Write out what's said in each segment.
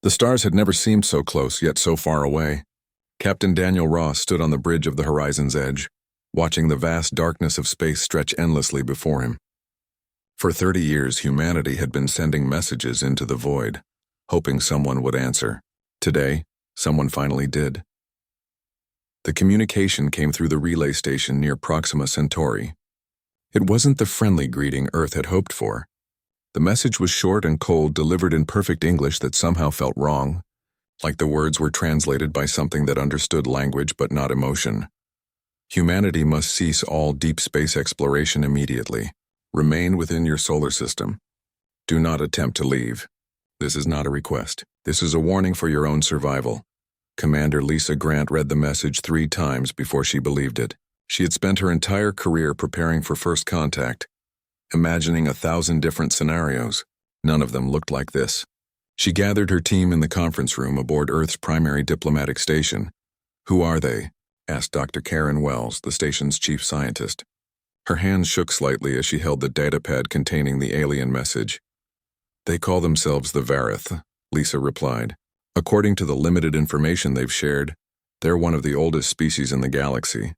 The stars had never seemed so close, yet so far away. Captain Daniel Ross stood on the bridge of the horizon's edge, watching the vast darkness of space stretch endlessly before him. For 30 years, humanity had been sending messages into the void, hoping someone would answer. Today, someone finally did. The communication came through the relay station near Proxima Centauri. It wasn't the friendly greeting Earth had hoped for. The message was short and cold, delivered in perfect English that somehow felt wrong, like the words were translated by something that understood language but not emotion. Humanity must cease all deep space exploration immediately. Remain within your solar system. Do not attempt to leave. This is not a request. This is a warning for your own survival. Commander Lisa Grant read the message 3 times before she believed it. She had spent her entire career preparing for first contact, imagining 1,000 different scenarios. None of them looked like this. She gathered her team in the conference room aboard Earth's primary diplomatic station. "Who are they?" asked Dr. Karen Wells, the station's chief scientist. Her hands shook slightly as she held the datapad containing the alien message. "They call themselves the Verith," Lisa replied. "According to the limited information they've shared, they're one of the oldest species in the galaxy.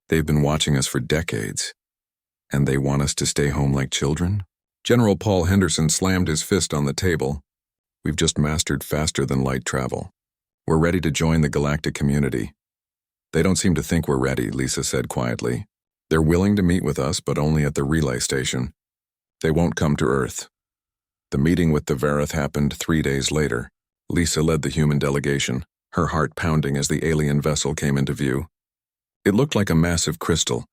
They've been watching us for decades. And they want us to stay home like children?" General Paul Henderson slammed his fist on the table. "We've just mastered faster than light travel. We're ready to join the galactic community." "They don't seem to think we're ready," Lisa said quietly. "They're willing to meet with us, but only at the relay station. They won't come to Earth." The meeting with the Verith happened 3 days later. Lisa led the human delegation, her heart pounding as the alien vessel came into view. It looked like a massive crystal,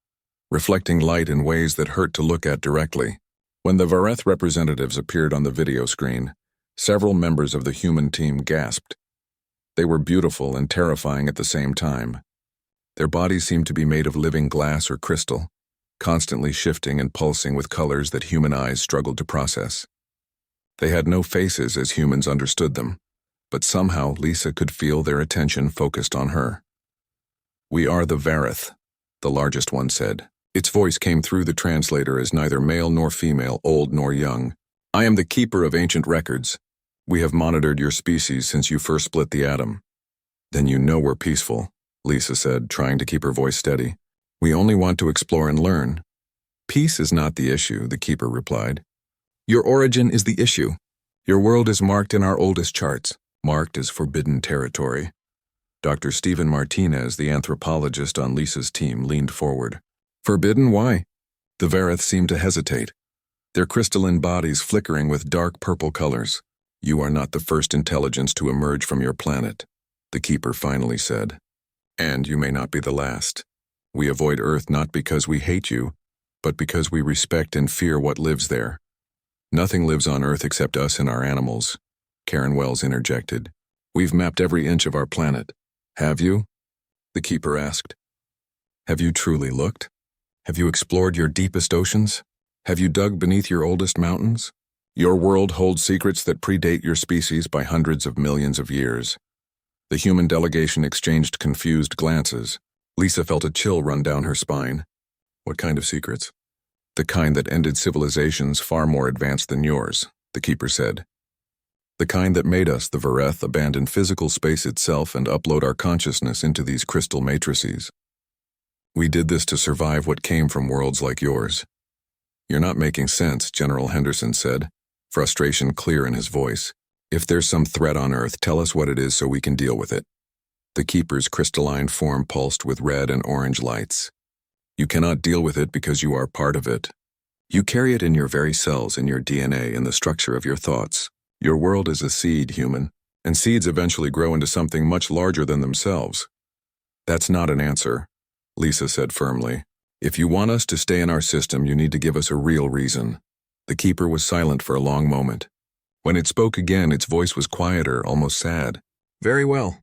reflecting light in ways that hurt to look at directly. When the Verith representatives appeared on the video screen, several members of the human team gasped. They were beautiful and terrifying at the same time. Their bodies seemed to be made of living glass or crystal, constantly shifting and pulsing with colors that human eyes struggled to process. They had no faces as humans understood them, but somehow Lisa could feel their attention focused on her. "We are the Verith," the largest one said. Its voice came through the translator as neither male nor female, old nor young. "I am the keeper of ancient records. We have monitored your species since you first split the atom." "Then you know we're peaceful," Lisa said, trying to keep her voice steady. "We only want to explore and learn." "Peace is not the issue," the keeper replied. "Your origin is the issue. Your world is marked in our oldest charts, marked as forbidden territory." Dr. Stephen Martinez, the anthropologist on Lisa's team, leaned forward. "Forbidden? Why?" The Verith seemed to hesitate, their crystalline bodies flickering with dark purple colors. "You are not the first intelligence to emerge from your planet," the keeper finally said. "And you may not be the last. We avoid Earth not because we hate you, but because we respect and fear what lives there." "Nothing lives on Earth except us and our animals," Karen Wells interjected. "We've mapped every inch of our planet." "Have you?" the keeper asked. "Have you truly looked? Have you explored your deepest oceans? Have you dug beneath your oldest mountains? Your world holds secrets that predate your species by hundreds of millions of years." The human delegation exchanged confused glances. Lisa felt a chill run down her spine. "What kind of secrets?" "The kind that ended civilizations far more advanced than yours," the keeper said. "The kind that made us, the Verith, abandon physical space itself and upload our consciousness into these crystal matrices. We did this to survive what came from worlds like yours." "You're not making sense," General Henderson said, frustration clear in his voice. "If there's some threat on Earth, tell us what it is so we can deal with it." The keeper's crystalline form pulsed with red and orange lights. "You cannot deal with it because you are part of it. You carry it in your very cells, in your DNA, in the structure of your thoughts. Your world is a seed, human, and seeds eventually grow into something much larger than themselves." "That's not an answer," Lisa said firmly. "If you want us to stay in our system, you need to give us a real reason." The keeper was silent for a long moment. When it spoke again, its voice was quieter, almost sad. "Very well.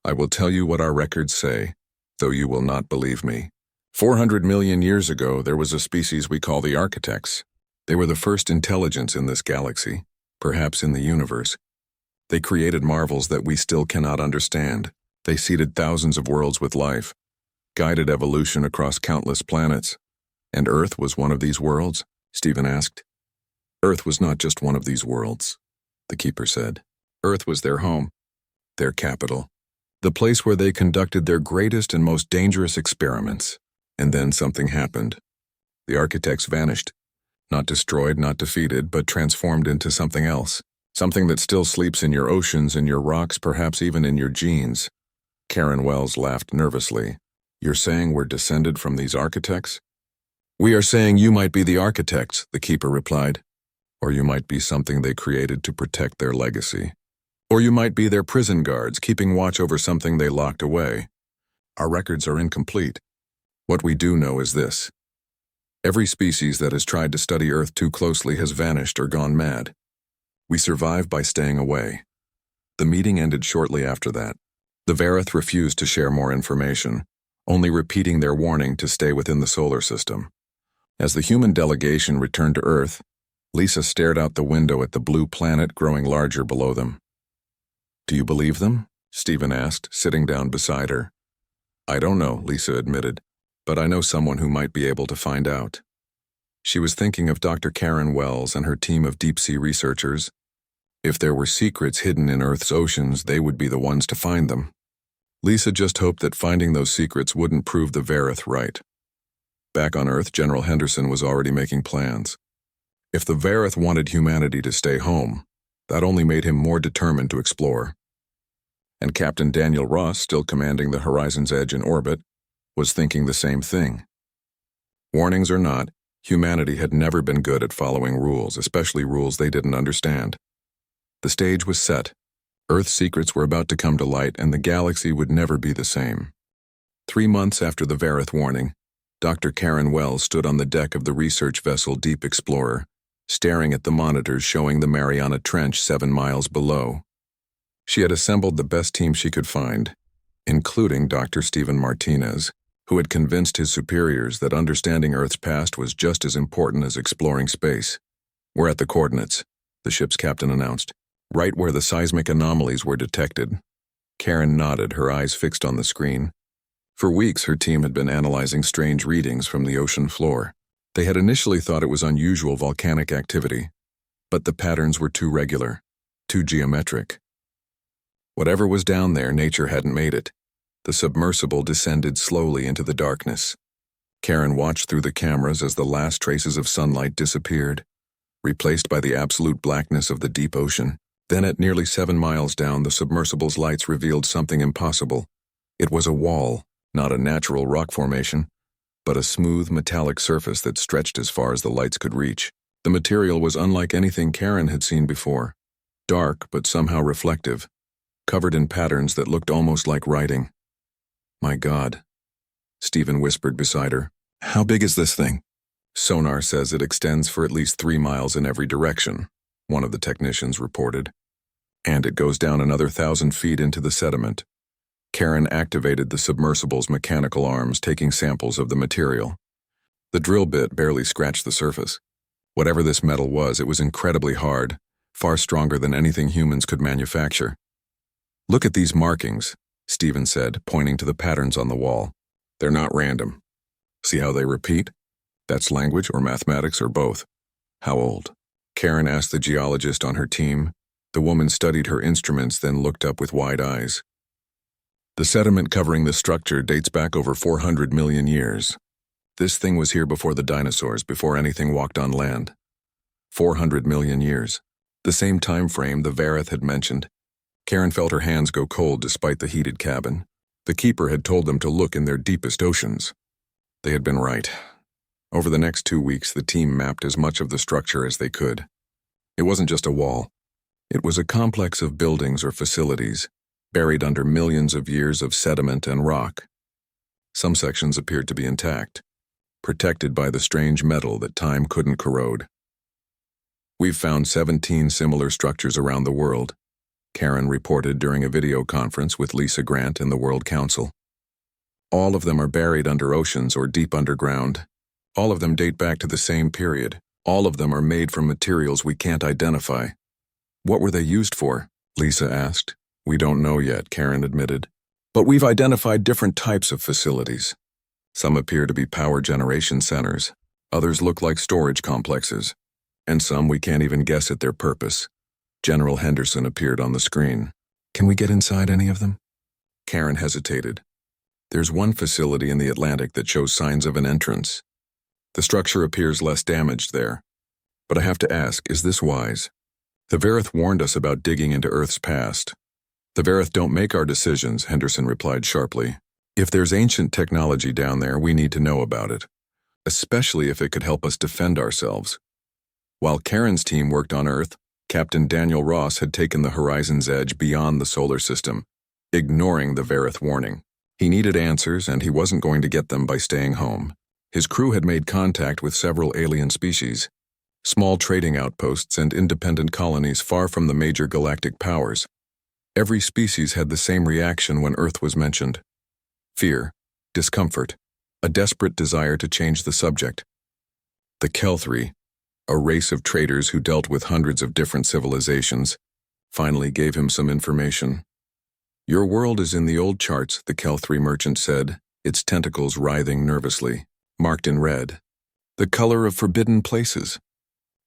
I will tell you what our records say, though you will not believe me. 400 million years ago, there was a species we call the Architects. They were the first intelligence in this galaxy, perhaps in the universe. They created marvels that we still cannot understand. They seeded thousands of worlds with life, guided evolution across countless planets. And Earth was one of these worlds?" Stephen asked. "Earth was not just one of these worlds," the keeper said. Earth was their home, their capital, the place where they conducted their greatest and most dangerous experiments. And then something happened. The architects vanished. Not destroyed, not defeated, but transformed into something else. Something that still sleeps in your oceans, in your rocks, perhaps even in your genes. Karen Wells laughed nervously. You're saying we're descended from these architects? We are saying you might be the architects, the keeper replied. Or you might be something they created to protect their legacy. Or you might be their prison guards, keeping watch over something they locked away. Our records are incomplete. What we do know is this. Every species that has tried to study Earth too closely has vanished or gone mad. We survive by staying away. The meeting ended shortly after that. The Verith refused to share more information, only repeating their warning to stay within the solar system. As the human delegation returned to Earth, Lisa stared out the window at the blue planet growing larger below them. Do you believe them? Stephen asked, sitting down beside her. I don't know, Lisa admitted, but I know someone who might be able to find out. She was thinking of Dr. Karen Wells and her team of deep-sea researchers. If there were secrets hidden in Earth's oceans, they would be the ones to find them. Lisa just hoped that finding those secrets wouldn't prove the Verith right. Back on Earth, General Henderson was already making plans. If the Verith wanted humanity to stay home, that only made him more determined to explore. And Captain Daniel Ross, still commanding the Horizon's Edge in orbit, was thinking the same thing. Warnings or not, humanity had never been good at following rules, especially rules they didn't understand. The stage was set. Earth's secrets were about to come to light, and the galaxy would never be the same. 3 months after the Verith warning, Dr. Karen Wells stood on the deck of the research vessel Deep Explorer, staring at the monitors showing the Mariana Trench 7 miles below. She had assembled the best team she could find, including Dr. Stephen Martinez, who had convinced his superiors that understanding Earth's past was just as important as exploring space. We're at the coordinates, the ship's captain announced, right where the seismic anomalies were detected. Karen nodded, her eyes fixed on the screen. For weeks, her team had been analyzing strange readings from the ocean floor. They had initially thought it was unusual volcanic activity, but the patterns were too regular, too geometric. Whatever was down there, nature hadn't made it. The submersible descended slowly into the darkness. Karen watched through the cameras as the last traces of sunlight disappeared, replaced by the absolute blackness of the deep ocean. Then at nearly 7 miles down, the submersible's lights revealed something impossible. It was a wall, not a natural rock formation, but a smooth metallic surface that stretched as far as the lights could reach. The material was unlike anything Karen had seen before. Dark, but somehow reflective, covered in patterns that looked almost like writing. My God, Stephen whispered beside her. How big is this thing? Sonar says it extends for at least 3 miles in every direction, one of the technicians reported. And it goes down another 1,000 feet into the sediment. Karen activated the submersible's mechanical arms, taking samples of the material. The drill bit barely scratched the surface. Whatever this metal was, it was incredibly hard, far stronger than anything humans could manufacture. Look at these markings, Stephen said, pointing to the patterns on the wall. They're not random. See how they repeat? That's language or mathematics or both. How old? Karen asked the geologist on her team. The woman studied her instruments, then looked up with wide eyes. The sediment covering the structure dates back over 400 million years. This thing was here before the dinosaurs, before anything walked on land. 400 million years. The same time frame the Verith had mentioned. Karen felt her hands go cold despite the heated cabin. The keeper had told them to look in their deepest oceans. They had been right. Over the next 2 weeks, the team mapped as much of the structure as they could. It wasn't just a wall. It was a complex of buildings or facilities, buried under millions of years of sediment and rock. Some sections appeared to be intact, protected by the strange metal that time couldn't corrode. We've found 17 similar structures around the world, Karen reported during a video conference with Lisa Grant and the World Council. All of them are buried under oceans or deep underground. All of them date back to the same period. All of them are made from materials we can't identify. What were they used for? Lisa asked. We don't know yet, Karen admitted. But we've identified different types of facilities. Some appear to be power generation centers. Others look like storage complexes. And some we can't even guess at their purpose. General Henderson appeared on the screen. Can we get inside any of them? Karen hesitated. There's one facility in the Atlantic that shows signs of an entrance. The structure appears less damaged there. But I have to ask, is this wise? The Verith warned us about digging into Earth's past. The Verith don't make our decisions, Henderson replied sharply. If there's ancient technology down there, we need to know about it, especially if it could help us defend ourselves. While Karen's team worked on Earth, Captain Daniel Ross had taken the horizon's edge beyond the solar system, ignoring the Verith warning. He needed answers, and he wasn't going to get them by staying home. His crew had made contact with several alien species, small trading outposts and independent colonies far from the major galactic powers. Every species had the same reaction when Earth was mentioned. Fear, discomfort, a desperate desire to change the subject. The Kelthri, a race of traders who dealt with hundreds of different civilizations, finally gave him some information. Your world is in the old charts, the Kelthri merchant said, its tentacles writhing nervously, marked in red. The color of forbidden places.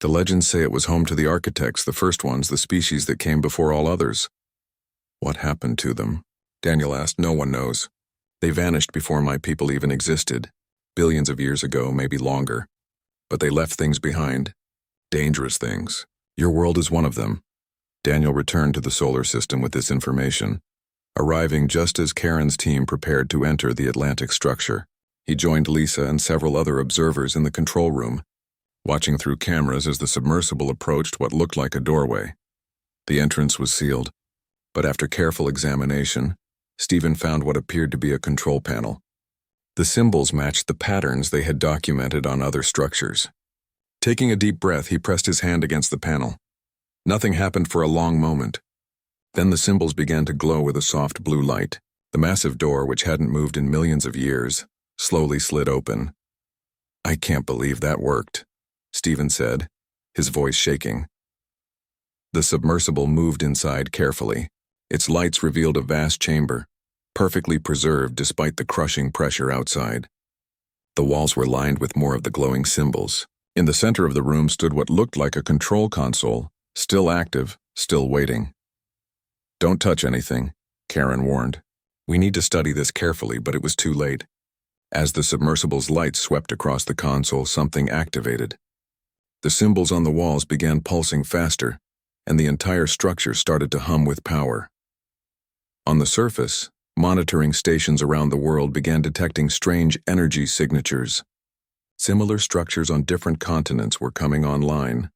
The legends say it was home to the architects, the first ones, the species that came before all others. What happened to them? Daniel asked. No one knows. They vanished before my people even existed, billions of years ago, maybe longer. But they left things behind. Dangerous things. Your world is one of them. Daniel returned to the solar system with this information, arriving just as Karen's team prepared to enter the Atlantic structure. He joined Lisa and several other observers in the control room, watching through cameras as the submersible approached what looked like a doorway. The entrance was sealed, but after careful examination, Stephen found what appeared to be a control panel. The symbols matched the patterns they had documented on other structures. Taking a deep breath, he pressed his hand against the panel. Nothing happened for a long moment. Then the symbols began to glow with a soft blue light. The massive door, which hadn't moved in millions of years, slowly slid open. I can't believe that worked, Stephen said, his voice shaking. The submersible moved inside carefully. Its lights revealed a vast chamber, perfectly preserved despite the crushing pressure outside. The walls were lined with more of the glowing symbols. In the center of the room stood what looked like a control console, still active, still waiting. Don't touch anything, Karen warned. We need to study this carefully, but it was too late. As the submersible's lights swept across the console, something activated. The symbols on the walls began pulsing faster, and the entire structure started to hum with power. On the surface, monitoring stations around the world began detecting strange energy signatures. Similar structures on different continents were coming online,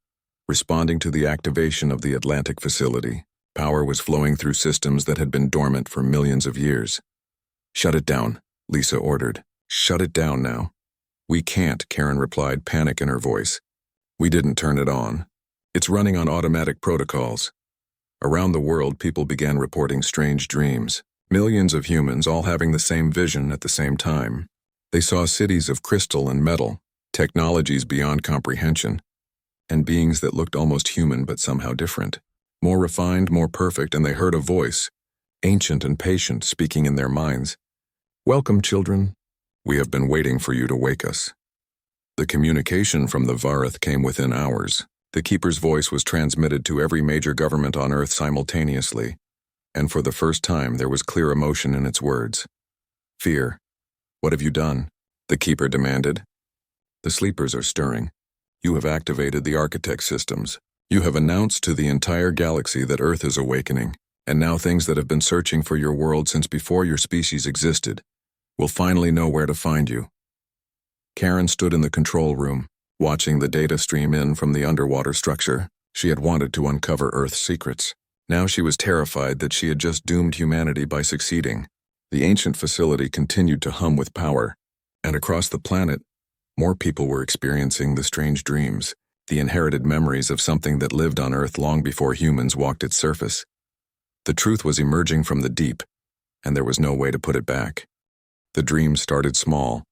responding to the activation of the Atlantic facility. Power was flowing through systems that had been dormant for millions of years. Shut it down, Lisa ordered. Shut it down now. We can't, Karen replied, panic in her voice. We didn't turn it on. It's running on automatic protocols. Around the world, people began reporting strange dreams. Millions of humans all having the same vision at the same time. They saw cities of crystal and metal, technologies beyond comprehension, and beings that looked almost human but somehow different. More refined, more perfect, and they heard a voice, ancient and patient, speaking in their minds. Welcome, children. We have been waiting for you to wake us. The communication from the Verith came within hours. The Keeper's voice was transmitted to every major government on Earth simultaneously, and for the first time there was clear emotion in its words. Fear. What have you done? The Keeper demanded. The sleepers are stirring. You have activated the architect systems. You have announced to the entire galaxy that Earth is awakening, and now things that have been searching for your world since before your species existed will finally know where to find you. Karen stood in the control room, watching the data stream in from the underwater structure. She had wanted to uncover Earth's secrets. Now she was terrified that she had just doomed humanity by succeeding. The ancient facility continued to hum with power, and across the planet, more people were experiencing the strange dreams, the inherited memories of something that lived on Earth long before humans walked its surface. The truth was emerging from the deep, and there was no way to put it back. The dreams started small.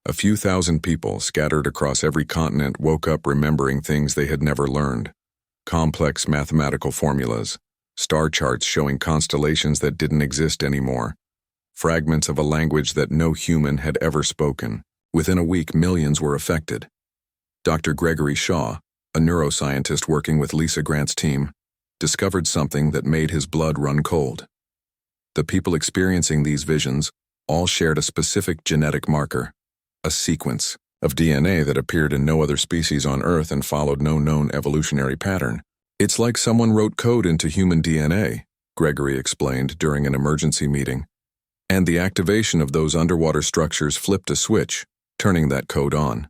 A few thousand people scattered across every continent woke up remembering things they had never learned. Complex mathematical formulas, star charts showing constellations that didn't exist anymore, fragments of a language that no human had ever spoken. Within a week, millions were affected. Dr. Gregory Shaw, a neuroscientist working with Lisa Grant's team, discovered something that made his blood run cold. The people experiencing these visions all shared a specific genetic marker, a sequence of DNA that appeared in no other species on Earth and followed no known evolutionary pattern. It's like someone wrote code into human DNA, Gregory explained during an emergency meeting. And the activation of those underwater structures flipped a switch, turning that code on.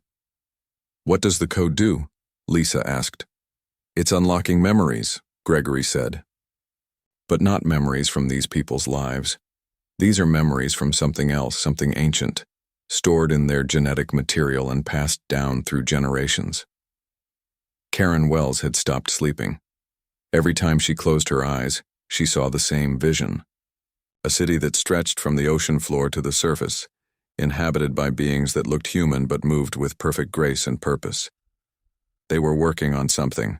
What does the code do? Lisa asked. It's unlocking memories, Gregory said. But not memories from these people's lives. These are memories from something else, something ancient, stored in their genetic material and passed down through generations. Karen Wells had stopped sleeping. Every time she closed her eyes, she saw the same vision. A city that stretched from the ocean floor to the surface, inhabited by beings that looked human but moved with perfect grace and purpose. They were working on something,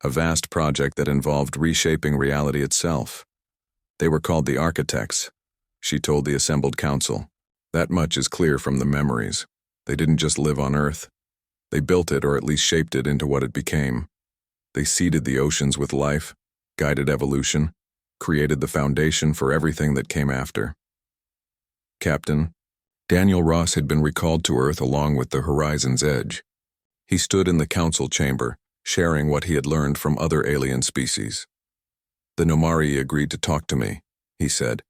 a vast project that involved reshaping reality itself. They were called the Architects, she told the assembled council. That much is clear from the memories. They didn't just live on Earth. They built it, or at least shaped it into what it became. They seeded the oceans with life, guided evolution, created the foundation for everything that came after. Captain Daniel Ross had been recalled to Earth along with the Horizon's Edge. He stood in the council chamber, sharing what he had learned from other alien species. The Nomari agreed to talk to me, he said.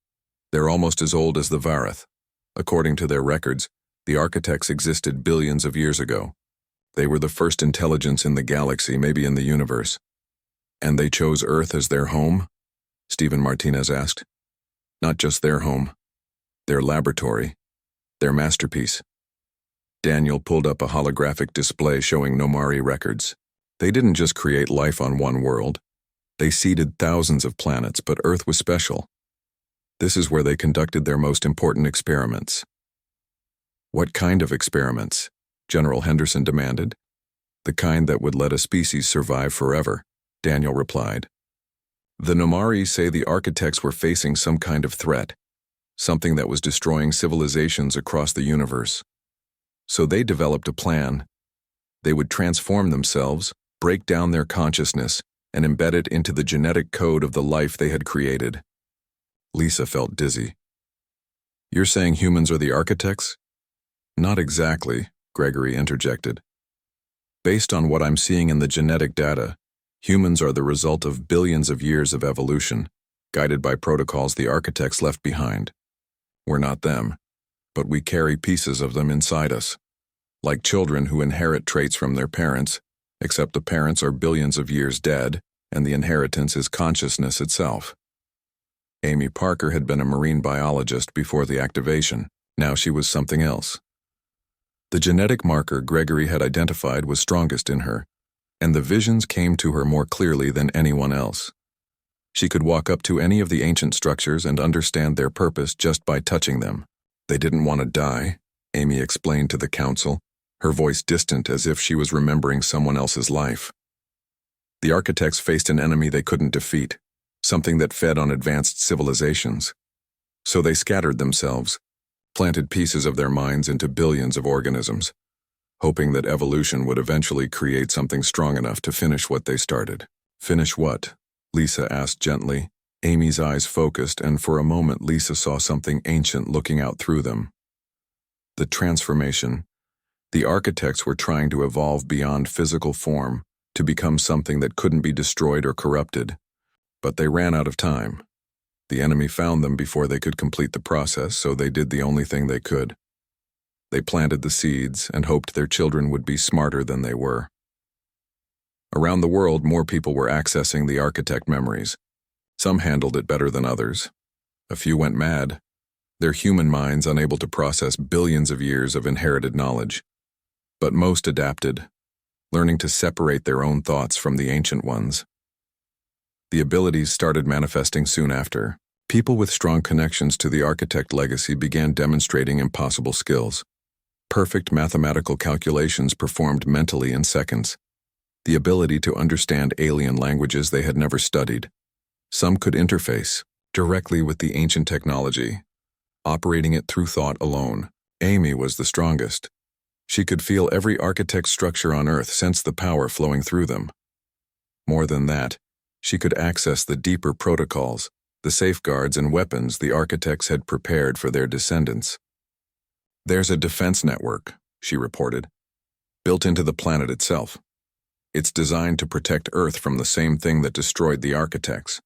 They're almost as old as the Verith. According to their records, the Architects existed billions of years ago. They were the first intelligence in the galaxy, maybe in the universe. And they chose Earth as their home? Stephen Martinez asked. Not just their home. Their laboratory. Their masterpiece. Daniel pulled up a holographic display showing Nomari records. They didn't just create life on one world. They seeded thousands of planets, but Earth was special. This is where they conducted their most important experiments. What kind of experiments? General Henderson demanded. The kind that would let a species survive forever, Daniel replied. The Nomari say the Architects were facing some kind of threat, something that was destroying civilizations across the universe. So they developed a plan. They would transform themselves, break down their consciousness, and embed it into the genetic code of the life they had created. Lisa felt dizzy. You're saying humans are the Architects? Not exactly, Gregory interjected. Based on what I'm seeing in the genetic data, humans are the result of billions of years of evolution, guided by protocols the Architects left behind. We're not them, but we carry pieces of them inside us. Like children who inherit traits from their parents, except the parents are billions of years dead, and the inheritance is consciousness itself. Amy Parker had been a marine biologist before the activation. Now she was something else. The genetic marker Gregory had identified was strongest in her, and the visions came to her more clearly than anyone else. She could walk up to any of the ancient structures and understand their purpose just by touching them. They didn't want to die, Amy explained to the council, her voice distant as if she was remembering someone else's life. The Architects faced an enemy they couldn't defeat, something that fed on advanced civilizations. So they scattered themselves, planted pieces of their minds into billions of organisms, hoping that evolution would eventually create something strong enough to finish what they started. Finish what? Lisa asked gently. Amy's eyes focused, and for a moment Lisa saw something ancient looking out through them. The transformation. The Architects were trying to evolve beyond physical form, to become something that couldn't be destroyed or corrupted. But they ran out of time. The enemy found them before they could complete the process, so they did the only thing they could. They planted the seeds and hoped their children would be smarter than they were. Around the world, more people were accessing the Architect memories. Some handled it better than others. A few went mad, their human minds unable to process billions of years of inherited knowledge. But most adapted, learning to separate their own thoughts from the ancient ones. The abilities started manifesting soon after. People with strong connections to the Architect legacy began demonstrating impossible skills. Perfect mathematical calculations performed mentally in seconds. The ability to understand alien languages they had never studied. Some could interface directly with the ancient technology, operating it through thought alone. Amy was the strongest. She could feel every Architect structure on Earth, sense the power flowing through them. More than that, She could access the deeper protocols, the safeguards and weapons the architects had prepared for their descendants. "There's a defense network," she reported, "built into the planet itself. It's designed to protect Earth from the same thing that destroyed the architects.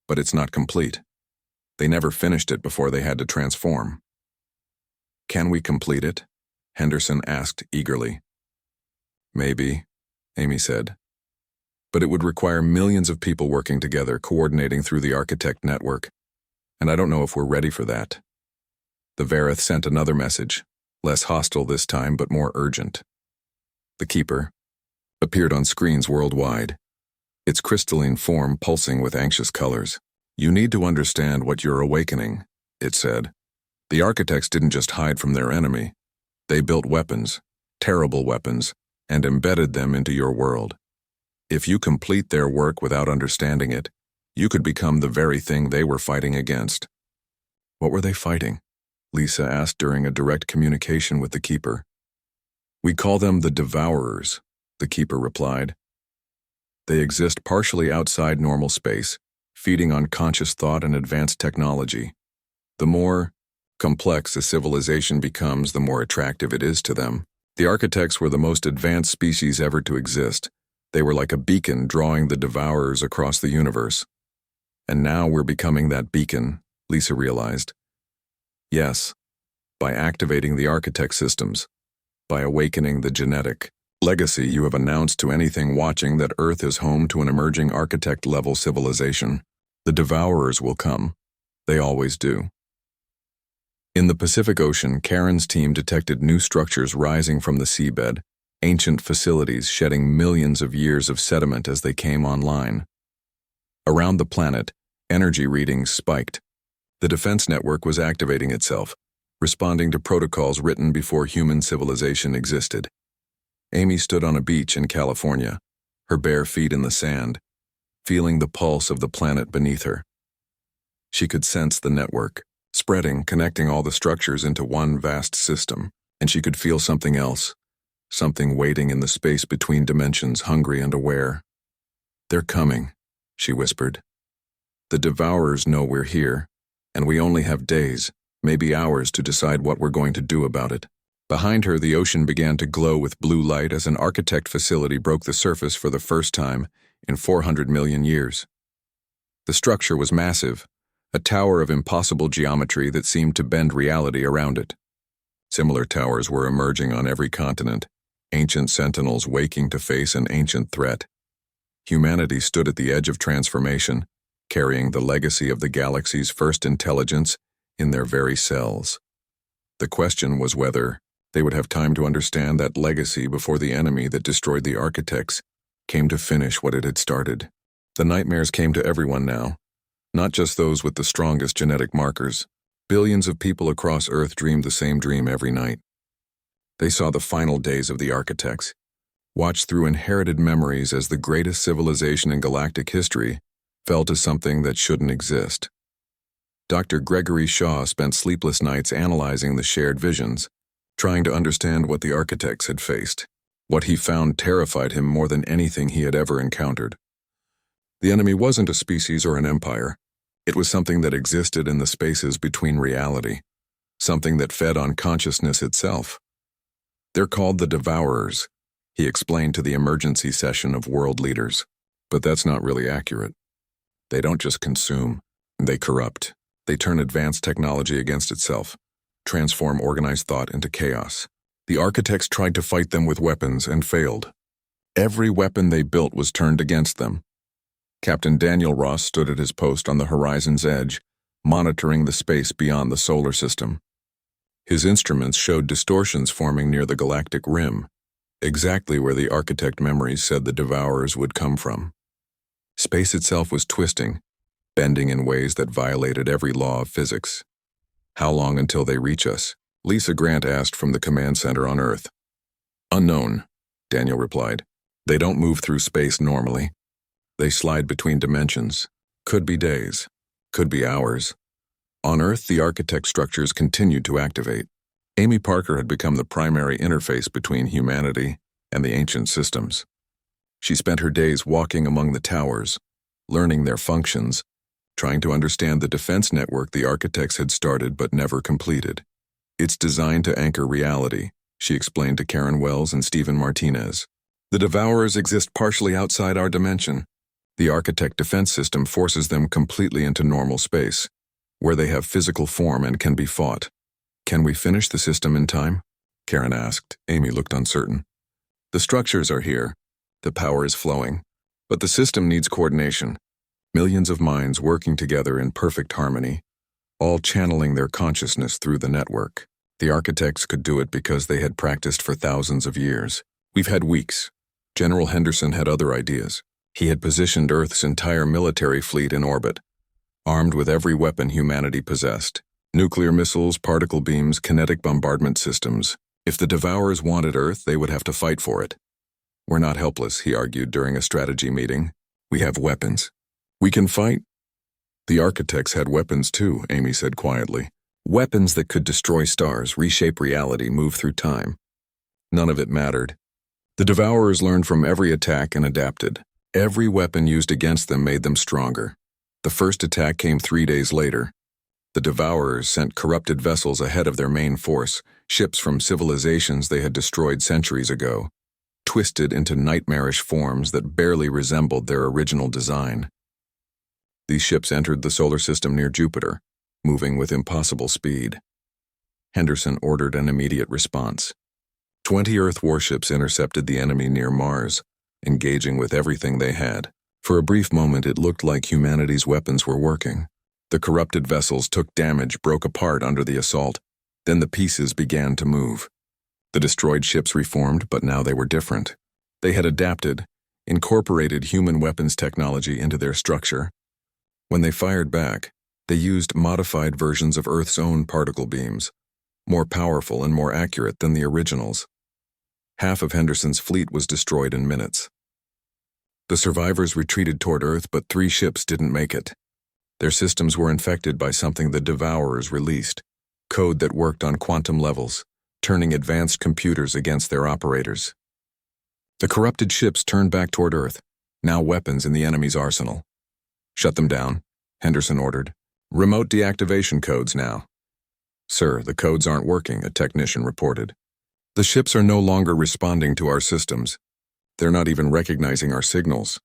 But it's not complete. They never finished it before they had to transform." "Can we complete it?" Henderson asked eagerly. "Maybe," Amy said. "But it would require millions of people working together, coordinating through the architect network. And I don't know if we're ready for that." The Verith sent another message, less hostile this time but more urgent. The Keeper appeared on screens worldwide, its crystalline form pulsing with anxious colors. "You need to understand what you're awakening," it said. "The architects didn't just hide from their enemy. They built weapons, terrible weapons, and embedded them into your world. If you complete their work without understanding it, you could become the very thing they were fighting against." "What were they fighting?" Lisa asked during a direct communication with the Keeper. "We call them the devourers," the Keeper replied. "They exist partially outside normal space, feeding on conscious thought and advanced technology. The more complex a civilization becomes, the more attractive it is to them. The architects were the most advanced species ever to exist. They were like a beacon drawing the devourers across the universe. And now we're becoming that beacon," Lisa realized. "Yes, by activating the architect systems, by awakening the genetic legacy you have announced to anything watching that Earth is home to an emerging architect-level civilization. The devourers will come. They always do." In the Pacific Ocean, Karen's team detected new structures rising from the seabed, ancient facilities shedding millions of years of sediment as they came online. Around the planet, energy readings spiked. The defense network was activating itself, responding to protocols written before human civilization existed. Amy stood on a beach in California, her bare feet in the sand, feeling the pulse of the planet beneath her. She could sense the network, spreading, connecting all the structures into one vast system, and she could feel something else, something waiting in the space between dimensions, hungry and aware. "They're coming," she whispered. "The devourers know we're here, and we only have days, maybe hours, to decide what we're going to do about it." Behind her, the ocean began to glow with blue light as an architect facility broke the surface for the first time in 400 million years. The structure was massive, a tower of impossible geometry that seemed to bend reality around it. Similar towers were emerging on every continent, ancient sentinels waking to face an ancient threat. Humanity stood at the edge of transformation, carrying the legacy of the galaxy's first intelligence in their very cells. The question was whether they would have time to understand that legacy before the enemy that destroyed the architects came to finish what it had started. The nightmares came to everyone now, not just those with the strongest genetic markers. Billions of people across Earth dreamed the same dream every night. They saw the final days of the architects, watched through inherited memories as the greatest civilization in galactic history fell to something that shouldn't exist. Dr. Gregory Shaw spent sleepless nights analyzing the shared visions, trying to understand what the architects had faced. What he found terrified him more than anything he had ever encountered. The enemy wasn't a species or an empire. It was something that existed in the spaces between reality, something that fed on consciousness itself. "They're called the devourers," he explained to the emergency session of world leaders. "But that's not really accurate. They don't just consume, they corrupt. They turn advanced technology against itself, transform organized thought into chaos. The architects tried to fight them with weapons and failed. Every weapon they built was turned against them." Captain Daniel Ross stood at his post on the horizon's edge, monitoring the space beyond the solar system. His instruments showed distortions forming near the galactic rim, exactly where the architect memories said the devourers would come from. Space itself was twisting, bending in ways that violated every law of physics. "How long until they reach us?" Lisa Grant asked from the command center on Earth. "Unknown," Daniel replied. "They don't move through space normally. They slide between dimensions. Could be days, could be hours." On Earth, the architect structures continued to activate. Amy Parker had become the primary interface between humanity and the ancient systems. She spent her days walking among the towers, learning their functions, trying to understand the defense network the architects had started but never completed. It's designed to anchor reality, she explained to Karen Wells and Stephen Martinez. The devourers exist partially outside our dimension. The architect defense system forces them completely into normal space, where they have physical form and can be fought. Can we finish the system in time? Karen asked. Amy looked uncertain. The structures are here. The power is flowing. But the system needs coordination. Millions of minds working together in perfect harmony, all channeling their consciousness through the network. The architects could do it because they had practiced for thousands of years. We've had weeks. General Henderson had other ideas. He had positioned Earth's entire military fleet in orbit, armed with every weapon humanity possessed. Nuclear missiles, particle beams, kinetic bombardment systems. If the devourers wanted Earth, they would have to fight for it. We're not helpless, he argued during a strategy meeting. We have weapons. We can fight. The architects had weapons too, Amy said quietly. Weapons that could destroy stars, reshape reality, move through time. None of it mattered. The devourers learned from every attack and adapted. Every weapon used against them made them stronger. The first attack came 3 days later. The devourers sent corrupted vessels ahead of their main force, ships from civilizations they had destroyed centuries ago, twisted into nightmarish forms that barely resembled their original design. These ships entered the solar system near Jupiter, moving with impossible speed. Henderson ordered an immediate response. 20 Earth warships intercepted the enemy near Mars, engaging with everything they had. For a brief moment, it looked like humanity's weapons were working. The corrupted vessels took damage, broke apart under the assault. Then the pieces began to move. The destroyed ships reformed, but now they were different. They had adapted, incorporated human weapons technology into their structure. When they fired back, they used modified versions of Earth's own particle beams, more powerful and more accurate than the originals. Half of Henderson's fleet was destroyed in minutes. The survivors retreated toward Earth, but 3 ships didn't make it. Their systems were infected by something the devourers released, code that worked on quantum levels, turning advanced computers against their operators. The corrupted ships turned back toward Earth, now weapons in the enemy's arsenal. Shut them down, Henderson ordered. Remote deactivation codes now. Sir, the codes aren't working, a technician reported. The ships are no longer responding to our systems. They're not even recognizing our signals.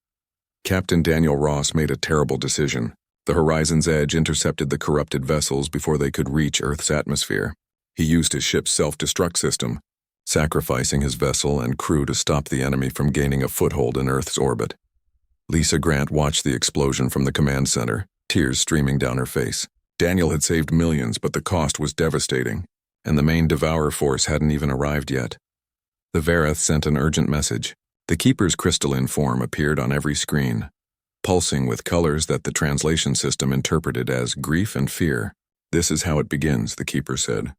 Captain Daniel Ross made a terrible decision. The horizon's edge intercepted the corrupted vessels before they could reach Earth's atmosphere. He used his ship's self-destruct system, sacrificing his vessel and crew to stop the enemy from gaining a foothold in Earth's orbit. Lisa Grant watched the explosion from the command center, tears streaming down her face. Daniel had saved millions, but the cost was devastating, and the main Devourer force hadn't even arrived yet. The Verith sent an urgent message. The Keeper's crystalline form appeared on every screen, pulsing with colors that the translation system interpreted as grief and fear. This is how it begins, the Keeper said.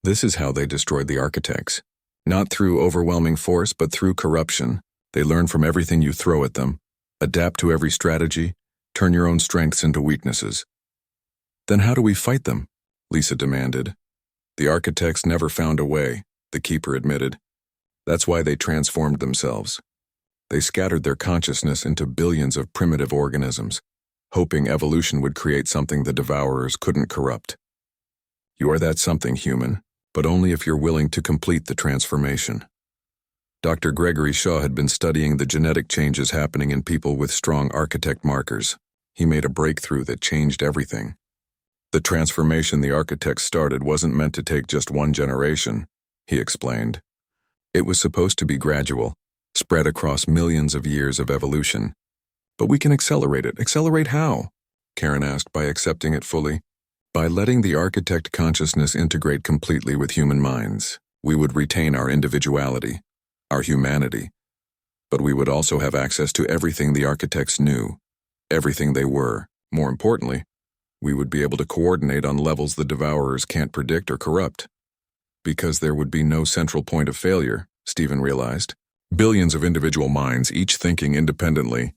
This is how they destroyed the architects. Not through overwhelming force, but through corruption. They learn from everything you throw at them, adapt to every strategy, turn your own strengths into weaknesses. Then how do we fight them? Lisa demanded. The architects never found a way, the Keeper admitted. That's why they transformed themselves. They scattered their consciousness into billions of primitive organisms, hoping evolution would create something the Devourers couldn't corrupt. You are that something, human, but only if you're willing to complete the transformation. Dr. Gregory Shaw had been studying the genetic changes happening in people with strong architect markers. He made a breakthrough that changed everything. The transformation the architects started wasn't meant to take just one generation, he explained. It was supposed to be gradual, spread across millions of years of evolution. But we can accelerate it. Accelerate how? Karen asked. By accepting it fully. By letting the architect consciousness integrate completely with human minds, we would retain our individuality, our humanity. But we would also have access to everything the architects knew, everything they were. More importantly, we would be able to coordinate on levels the Devourers can't predict or corrupt. Because there would be no central point of failure, Stephen realized. Billions of individual minds, each thinking independently,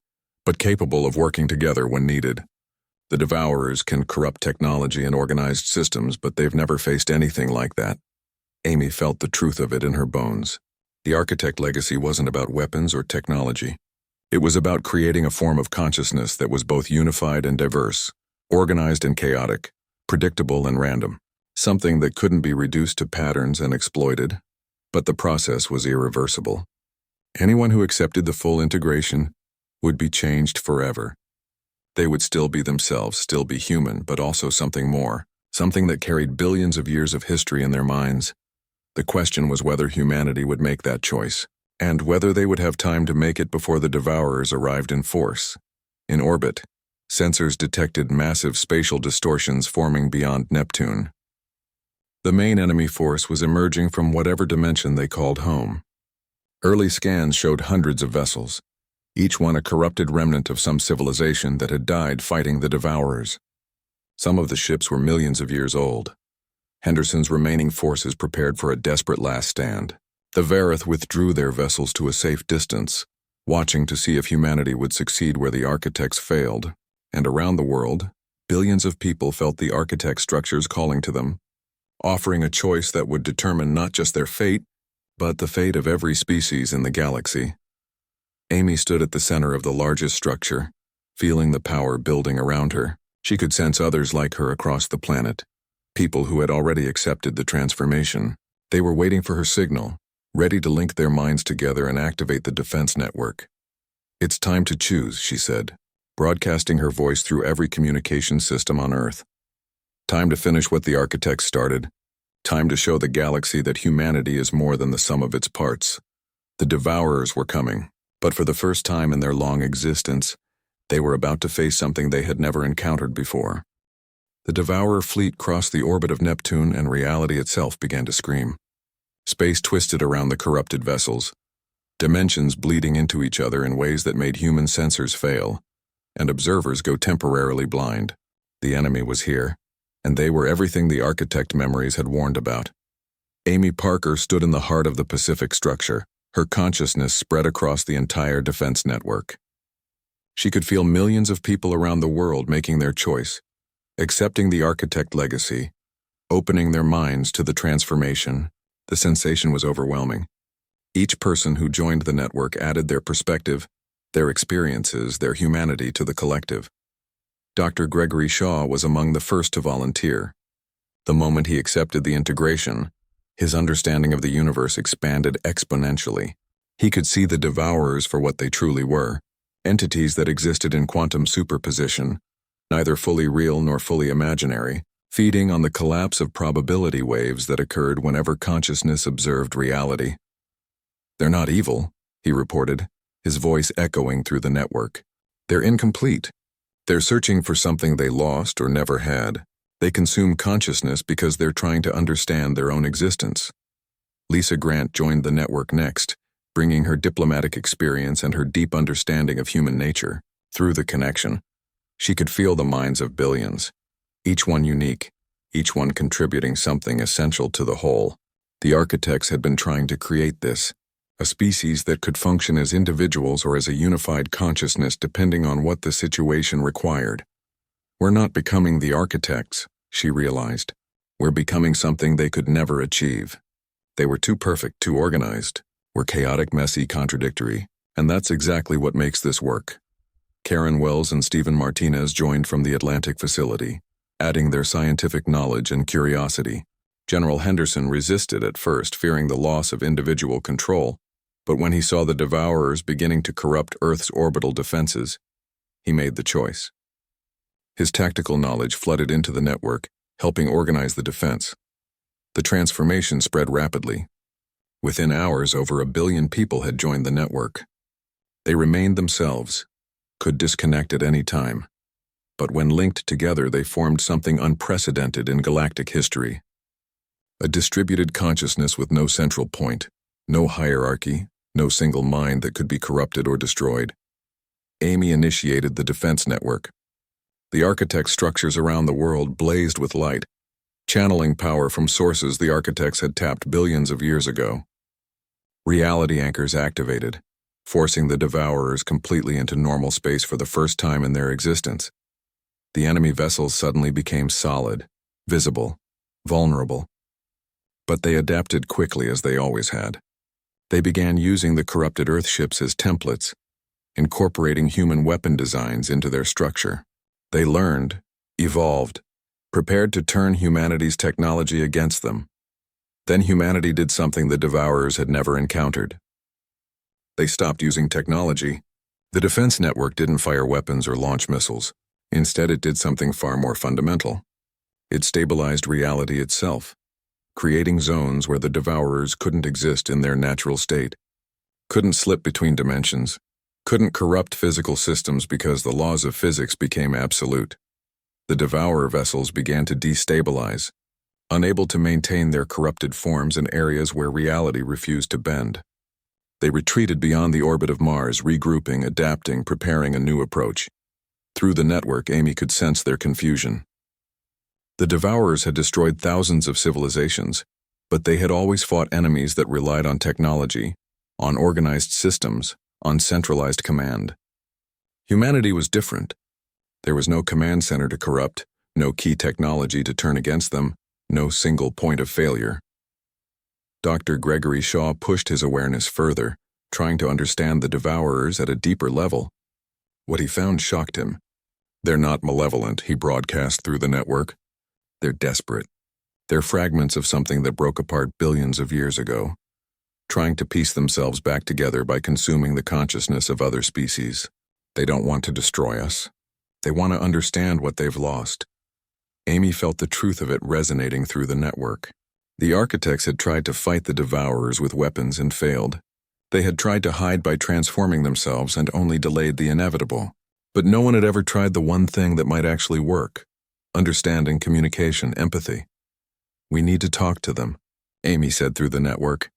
but capable of working together when needed. The Devourers can corrupt technology and organized systems, but they've never faced anything like that. Amy felt the truth of it in her bones. The architect legacy wasn't about weapons or technology. It was about creating a form of consciousness that was both unified and diverse, organized and chaotic, predictable and random, something that couldn't be reduced to patterns and exploited, but the process was irreversible. Anyone who accepted the full integration would be changed forever. They would still be themselves, still be human, but also something more, something that carried billions of years of history in their minds. The question was whether humanity would make that choice, and whether they would have time to make it before the devourers arrived in force. In orbit, sensors detected massive spatial distortions forming beyond Neptune. The main enemy force was emerging from whatever dimension they called home. Early scans showed hundreds of vessels, each one a corrupted remnant of some civilization that had died fighting the devourers. Some of the ships were millions of years old. Henderson's remaining forces prepared for a desperate last stand. The Verith withdrew their vessels to a safe distance, watching to see if humanity would succeed where the architects failed. And around the world, billions of people felt the architect structures calling to them, offering a choice that would determine not just their fate, but the fate of every species in the galaxy. Amy stood at the center of the largest structure, feeling the power building around her. She could sense others like her across the planet, people who had already accepted the transformation. They were waiting for her signal, ready to link their minds together and activate the defense network. "It's time to choose," she said, broadcasting her voice through every communication system on Earth. "Time to finish what the architects started. Time to show the galaxy that humanity is more than the sum of its parts." The devourers were coming, but for the first time in their long existence, they were about to face something they had never encountered before. The devourer fleet crossed the orbit of Neptune, and reality itself began to scream. Space twisted around the corrupted vessels, dimensions bleeding into each other in ways that made human sensors fail, and observers go temporarily blind. The enemy was here, and they were everything the architect memories had warned about. Amy Parker stood in the heart of the Pacific structure, her consciousness spread across the entire defense network. She could feel millions of people around the world making their choice, accepting the architect legacy, opening their minds to the transformation. The sensation was overwhelming. Each person who joined the network added their perspective, their experiences, their humanity to the collective. Dr. Gregory Shaw was among the first to volunteer. The moment he accepted the integration, his understanding of the universe expanded exponentially. He could see the devourers for what they truly were, entities that existed in quantum superposition, neither fully real nor fully imaginary, feeding on the collapse of probability waves that occurred whenever consciousness observed reality. "They're not evil," he reported, his voice echoing through the network. "They're incomplete. They're searching for something they lost or never had. They consume consciousness because they're trying to understand their own existence." Lisa Grant joined the network next, bringing her diplomatic experience and her deep understanding of human nature. Through the connection, she could feel the minds of billions, each one unique, each one contributing something essential to the whole. The architects had been trying to create this, a species that could function as individuals or as a unified consciousness depending on what the situation required. "We're not becoming the architects," she realized. "We're becoming something they could never achieve. They were too perfect, too organized. We're chaotic, messy, contradictory, and that's exactly what makes this work." Karen Wells and Stephen Martinez joined from the Atlantic facility, adding their scientific knowledge and curiosity. General Henderson resisted at first, fearing the loss of individual control, but when he saw the devourers beginning to corrupt Earth's orbital defenses, he made the choice. His tactical knowledge flooded into the network, helping organize the defense. The transformation spread rapidly. Within hours, over 1 billion people had joined the network. They remained themselves, could disconnect at any time, but when linked together they formed something unprecedented in galactic history. A distributed consciousness with no central point, no hierarchy, no single mind that could be corrupted or destroyed. Amy initiated the defense network. The architect structures around the world blazed with light, channeling power from sources the architects had tapped billions of years ago. Reality anchors activated, forcing the devourers completely into normal space for the first time in their existence. The enemy vessels suddenly became solid, visible, vulnerable. But they adapted quickly, as they always had. They began using the corrupted Earth ships as templates, incorporating human weapon designs into their structure. They learned, evolved, prepared to turn humanity's technology against them. Then humanity did something the devourers had never encountered. They stopped using technology. The defense network didn't fire weapons or launch missiles. Instead, it did something far more fundamental. It stabilized reality itself, creating zones where the devourers couldn't exist in their natural state, couldn't slip between dimensions, couldn't corrupt physical systems because the laws of physics became absolute. The devourer vessels began to destabilize, unable to maintain their corrupted forms in areas where reality refused to bend. They retreated beyond the orbit of Mars, regrouping, adapting, preparing a new approach. Through the network, Amy could sense their confusion. The devourers had destroyed thousands of civilizations, but they had always fought enemies that relied on technology, on organized systems, on centralized command. Humanity was different. There was no command center to corrupt, no key technology to turn against them, no single point of failure. Dr. Gregory Shaw pushed his awareness further, trying to understand the devourers at a deeper level. What he found shocked him. They're not malevolent, he broadcast through the network. They're desperate. They're fragments of something that broke apart billions of years ago, trying to piece themselves back together by consuming the consciousness of other species. They don't want to destroy us. They want to understand what they've lost. Amy felt the truth of it resonating through the network. The architects had tried to fight the devourers with weapons and failed. They had tried to hide by transforming themselves and only delayed the inevitable. But no one had ever tried the one thing that might actually work: understanding, communication, empathy. We need to talk to them, Amy said through the network.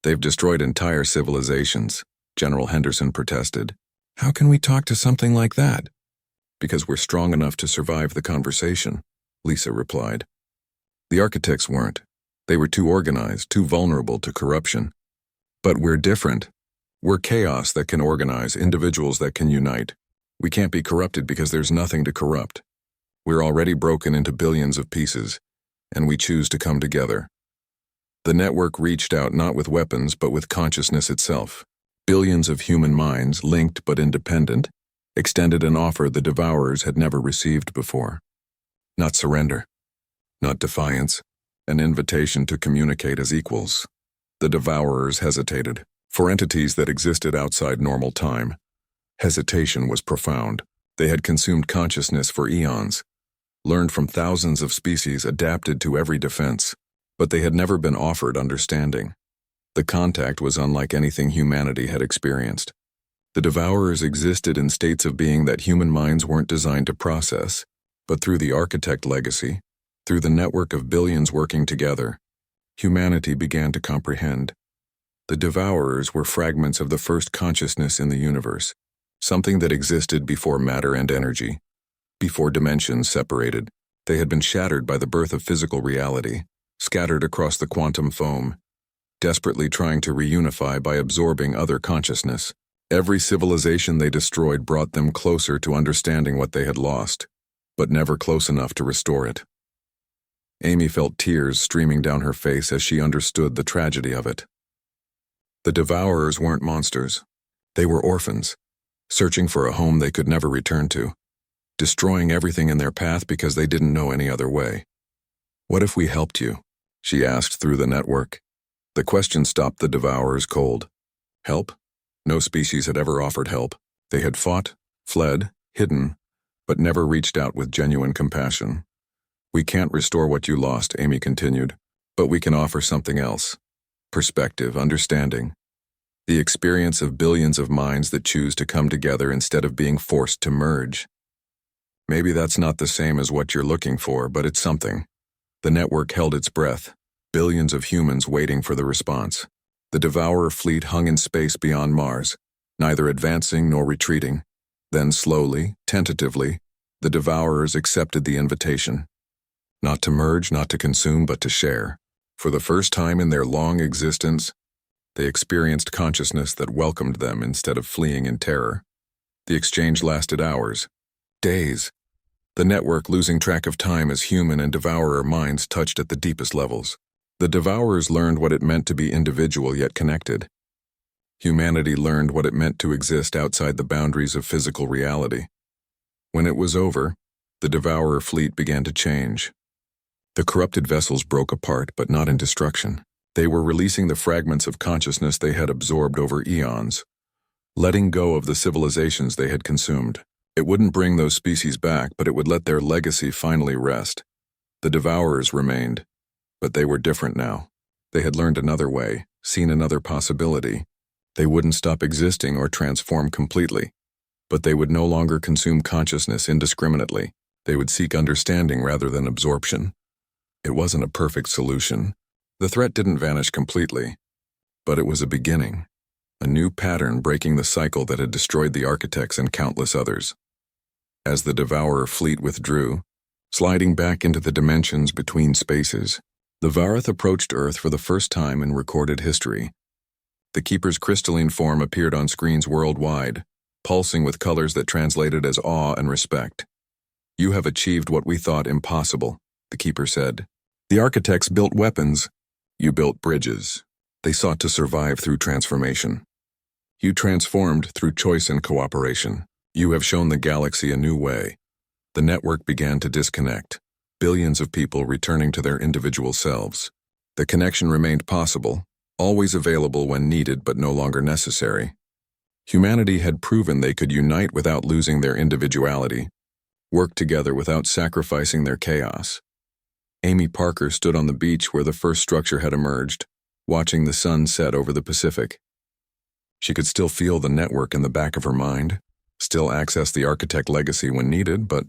They've destroyed entire civilizations, General Henderson protested. How can we talk to something like that? Because we're strong enough to survive the conversation, Lisa replied. The architects weren't. They were too organized, too vulnerable to corruption. But we're different. We're chaos that can organize, individuals that can unite. We can't be corrupted because there's nothing to corrupt. We're already broken into billions of pieces, and we choose to come together. The network reached out not with weapons but with consciousness itself. Billions of human minds, linked but independent, extended an offer the devourers had never received before. Not surrender, not defiance, an invitation to communicate as equals. The devourers hesitated. For entities that existed outside normal time, hesitation was profound. They had consumed consciousness for eons, learned from thousands of species, adapted to every defense, but they had never been offered understanding. The contact was unlike anything humanity had experienced. The devourers existed in states of being that human minds weren't designed to process, but through the architect legacy, through the network of billions working together, humanity began to comprehend. The devourers were fragments of the first consciousness in the universe, something that existed before matter and energy. Before dimensions separated, they had been shattered by the birth of physical reality, scattered across the quantum foam, desperately trying to reunify by absorbing other consciousness. Every civilization they destroyed brought them closer to understanding what they had lost, but never close enough to restore it. Amy felt tears streaming down her face as she understood the tragedy of it. The devourers weren't monsters. They were orphans, searching for a home they could never return to, destroying everything in their path because they didn't know any other way. "What if we helped you?" she asked through the network. The question stopped the devourers cold. Help? No species had ever offered help. They had fought, fled, hidden, but never reached out with genuine compassion. "We can't restore what you lost," Amy continued, "but we can offer something else. Perspective, understanding. The experience of billions of minds that choose to come together instead of being forced to merge. Maybe that's not the same as what you're looking for, but it's something." The network held its breath, billions of humans waiting for the response. The devourer fleet hung in space beyond Mars, neither advancing nor retreating. Then slowly, tentatively, the devourers accepted the invitation. Not to merge, not to consume, but to share. For the first time in their long existence, they experienced consciousness that welcomed them instead of fleeing in terror. The exchange lasted hours, days, the network losing track of time as human and devourer minds touched at the deepest levels. The devourers learned what it meant to be individual yet connected. Humanity learned what it meant to exist outside the boundaries of physical reality. When it was over, the devourer fleet began to change. The corrupted vessels broke apart, but not in destruction. They were releasing the fragments of consciousness they had absorbed over eons, letting go of the civilizations they had consumed. It wouldn't bring those species back, but it would let their legacy finally rest. The devourers remained, but they were different now. They had learned another way, seen another possibility. They wouldn't stop existing or transform completely, but they would no longer consume consciousness indiscriminately. They would seek understanding rather than absorption. It wasn't a perfect solution. The threat didn't vanish completely, but it was a beginning, a new pattern breaking the cycle that had destroyed the architects and countless others. As the devourer fleet withdrew, sliding back into the dimensions between spaces, the Verith approached Earth for the first time in recorded history. The Keeper's crystalline form appeared on screens worldwide, pulsing with colors that translated as awe and respect. "You have achieved what we thought impossible," the Keeper said. "The architects built weapons. You built bridges. They sought to survive through transformation. You transformed through choice and cooperation. You have shown the galaxy a new way." The network began to disconnect, billions of people returning to their individual selves. The connection remained possible, always available when needed but no longer necessary. Humanity had proven they could unite without losing their individuality, work together without sacrificing their chaos. Amy Parker stood on the beach where the first structure had emerged, watching the sun set over the Pacific. She could still feel the network in the back of her mind, still access the architect legacy when needed, but